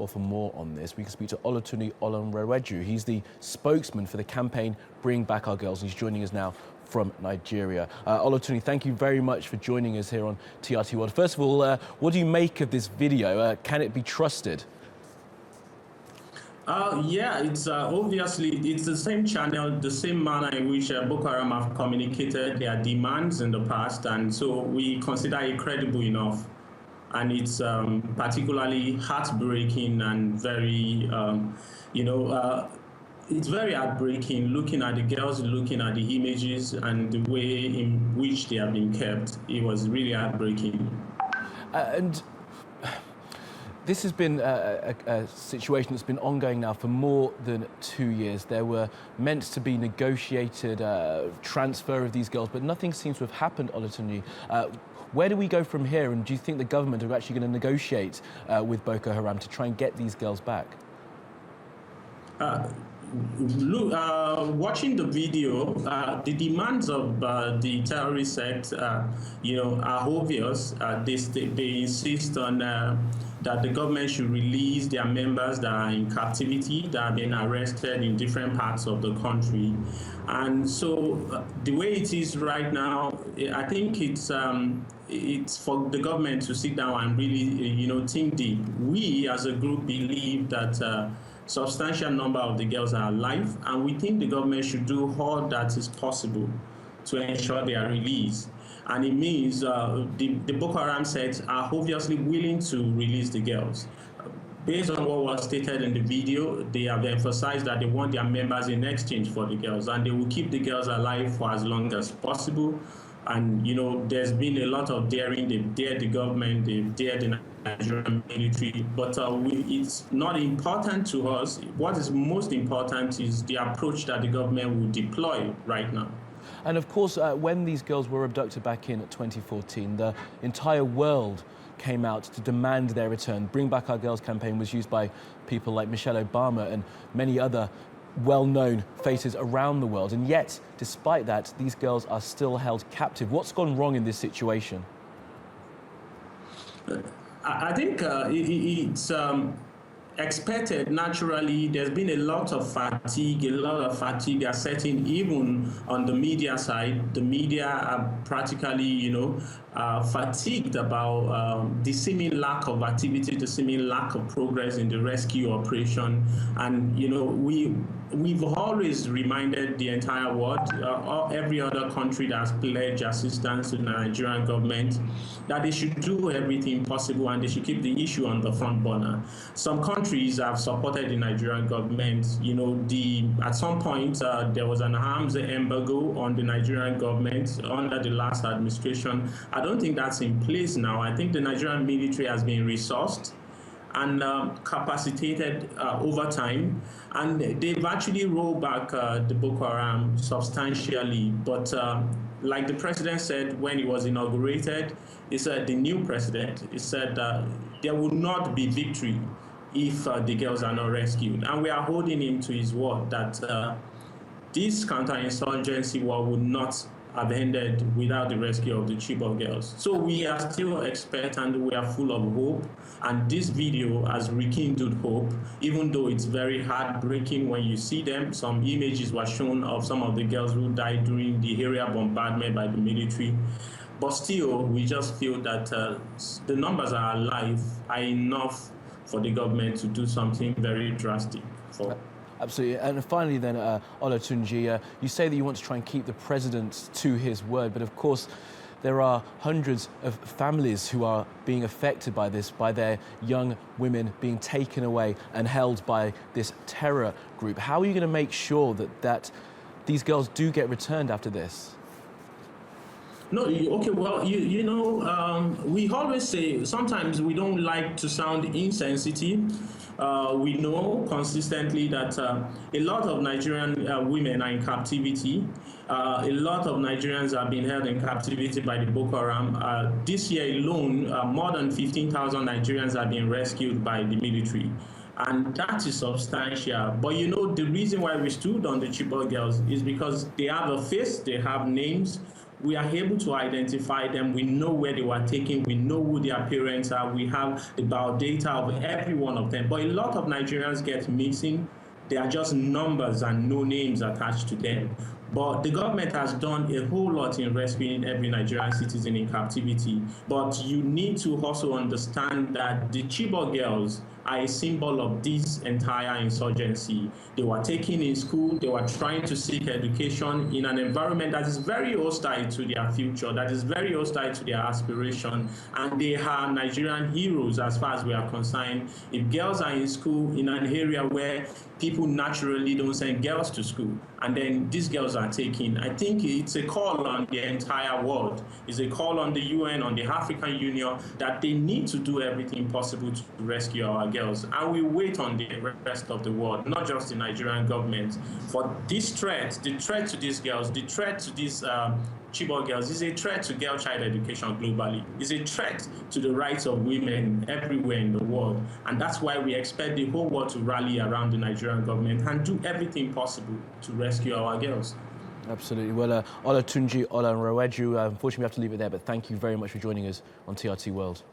Well, for more on this, we can speak to Olatunji Olanrewaju. He's the spokesman for the campaign Bring Back Our Girls, and he's joining us now from Nigeria. Olatunji, thank you very much for joining us here on TRT World. First of all, what do you make of this video? Can it be trusted? Yeah, it's obviously it's the same channel, the same manner in which Boko Haram have communicated their demands in the past, and so we consider it credible enough. And it's particularly heartbreaking and very, it's very heartbreaking looking at the girls, looking at the images and the way in which they have been kept. It was really heartbreaking. And this has been a situation that's been ongoing now for more than 2 years. There were meant to be negotiated transfer of these girls, but nothing seems to have happened, Olatunji. Where do we go from here, and do you think the government are actually going to negotiate with Boko Haram to try and get these girls back? Look, watching the video, the demands of the terrorist sect, are obvious. They insist on that the government should release their members that are in captivity, that have been arrested in different parts of the country. And so the way it is right now, I think it's for the government to sit down and really, think deep. We as a group believe that substantial number of the girls are alive, and we think the government should do all that is possible to ensure they are released. And it means the Boko Haram sets are obviously willing to release the girls. Based on what was stated in the video, they have emphasized that they want their members in exchange for the girls, and they will keep the girls alive for as long as possible. And, there's been a lot of daring. They've dared the government, they've dared the Nigerian military, but it's not important to us. What is most important is the approach that the government will deploy right now. And of course, when these girls were abducted back in 2014, the entire world came out to demand their return. Bring Back Our Girls campaign was used by people like Michelle Obama and many other well-known faces around the world. And yet, despite that, these girls are still held captive. What's gone wrong in this situation? I think it's expected. Naturally, there's been a lot of fatigue are setting even on the media side. The media are practically, fatigued about the seeming lack of activity, the seeming lack of progress in the rescue operation. And, we've always reminded the entire world, every other country that has pledged assistance to the Nigerian government, that they should do everything possible and they should keep the issue on the front burner. Some countries have supported the Nigerian government. At some point, there was an arms embargo on the Nigerian government under the last administration. I don't think that's in place now. I think the Nigerian military has been resourced and capacitated over time, and they've actually rolled back the Boko Haram substantially. But like the president said when he was inaugurated, he said, the new president, he said there will not be victory if the girls are not rescued. And we are holding him to his word that this counterinsurgency war would not have ended without the rescue of the Chibok girls. So we are still expectant, we are full of hope, and this video has rekindled hope, even though it's very heartbreaking when you see them. Some images were shown of some of the girls who died during the area bombardment by the military. But still, we just feel that the numbers are alive, are enough for the government to do something very drastic for. Absolutely. And finally then, Olatunji, you say that you want to try and keep the president to his word, but of course there are hundreds of families who are being affected by this, by their young women being taken away and held by this terror group. How are you going to make sure that these girls do get returned after this? No, okay, well, we always say sometimes we don't like to sound insensitive. We know consistently that a lot of Nigerian women are in captivity. A lot of Nigerians are being held in captivity by the Boko Haram. This year alone, more than 15,000 Nigerians have been rescued by the military. And that is substantial. But the reason why we stood on the Chibok girls is because they have a face, they have names. we are able to identify them. We know where they were taken. We know who their parents are. We have the biodata of every one of them. But a lot of Nigerians get missing. They are just numbers and no names attached to them. But the government has done a whole lot in rescuing every Nigerian citizen in captivity. But you need to also understand that the Chibok girls are a symbol of this entire insurgency. They were taken in school, they were trying to seek education in an environment that is very hostile to their future, that is very hostile to their aspiration, and they are Nigerian heroes as far as we are concerned. If girls are in school in an area where people naturally don't send girls to school, and then these girls are taken, I think it's a call on the entire world. It's a call on the UN, on the African Union, that they need to do everything possible to rescue our girls. And we wait on the rest of the world, not just the Nigerian government, for this threat, the threat to these girls, the threat to these Chibok girls is a threat to girl child education globally. It's a threat to the rights of women everywhere in the world. And that's why we expect the whole world to rally around the Nigerian government and do everything possible to rescue our girls. Absolutely. Well, Olatunji Olanrewaju, unfortunately we have to leave it there, but thank you very much for joining us on TRT World.